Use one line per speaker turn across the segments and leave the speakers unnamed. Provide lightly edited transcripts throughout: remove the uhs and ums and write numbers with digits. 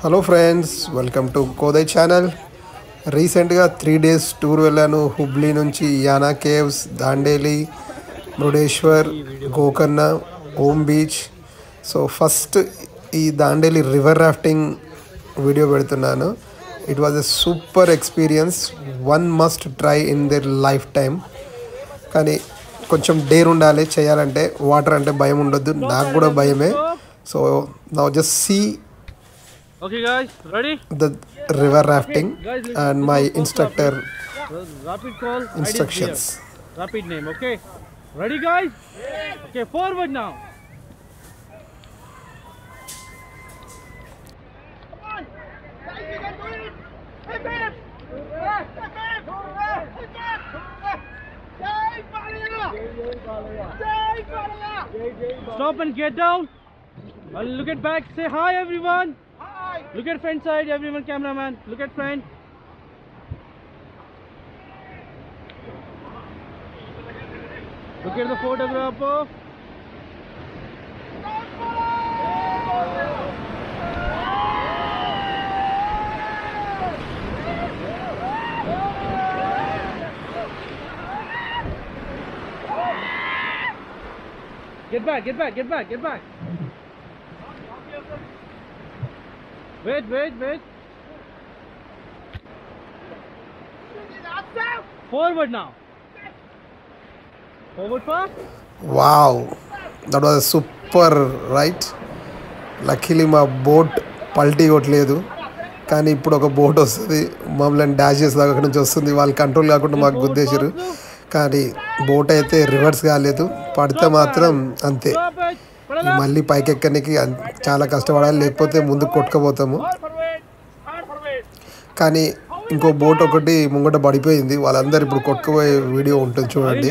Hello friends, welcome to Kodai channel. రీసెంట్గా 3 days tour వెళ్ళాను. హుబ్లీ నుంచి Yana caves, Dandeli, Murudeshwar, Gokarna, Om beach. So first ఈ దాండేలి రివర్ రాఫ్టింగ్ వీడియో పెడుతున్నాను. It was a super experience. One must try in their lifetime. కానీ కొంచెం dare ఉండాలి చేయాలంటే. వాటర్ అంటే భయం ఉండొద్దు, నాకు కూడా భయమే. So now just see
Okay guys, ready?
the river rafting and my instructor
Rapid call.
instructions.
Rapid name, okay? Ready guys? Okay, forward now. Stop and get down. I'll look at back. Say hi everyone. Look at front side, everyone, cameraman. Look at front. Look at the photographer. Get back, get back, get back, get back. Wait. Forward now. Forward fast.
Wow, that was super, right? Luckily మా boat పల్టీ కొట్టలేదు. కానీ ఇప్పుడు ఒక boat వస్తుంది, మమ్మల్ని dash చేసేదాకా అక్కడి నుంచి వస్తుంది. వాళ్ళు కంట్రోల్ కాకుండా మాకు గుద్దేశారు. కానీ బోట్ అయితే రివర్స్ కాలేదు, పడితే మాత్రం అంతే. మళ్ళీ పైకి ఎక్కడానికి చాలా కష్టపడాలి, లేకపోతే ముందు కొట్టుకుపోతాము. కానీ ఇంకో బోట్ ఒకటి ముంగట పడిపోయింది. వాళ్ళందరూ ఇప్పుడు కొట్టుకుపోయే వీడియో ఉంటుంది, చూడండి.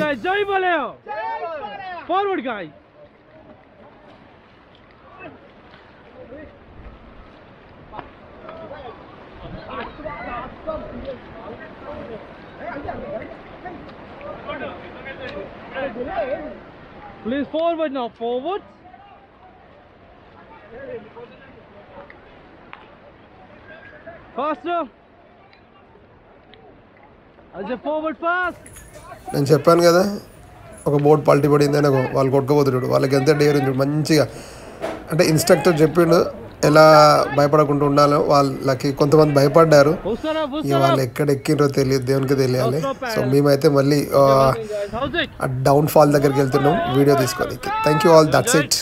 Please forward now, forward. Faster. I say forward fast.
నేను చెప్పాను కదా, ఒక బోట్ పల్టీ పడింది అని వాళ్ళు కొట్టుకుపోతున్నాడు. వాళ్ళకి ఎంత డేర్ ఉంది మంచిగా. అంటే ఇన్స్ట్రక్టర్ చెప్పిండు ఎలా భయపడకుండా ఉండాలో. వాళ్ళకి కొంతమంది భయపడ్డారు, వాళ్ళు ఎక్కడ ఎక్కిండ్రో తెలియదు, దేవునికి తెలియాలి. సో మేమైతే మళ్ళీ డౌన్ ఫాల్ దగ్గరికి వెళ్తున్నాం వీడియో తీసుకోనికి. Thank you all, that's it.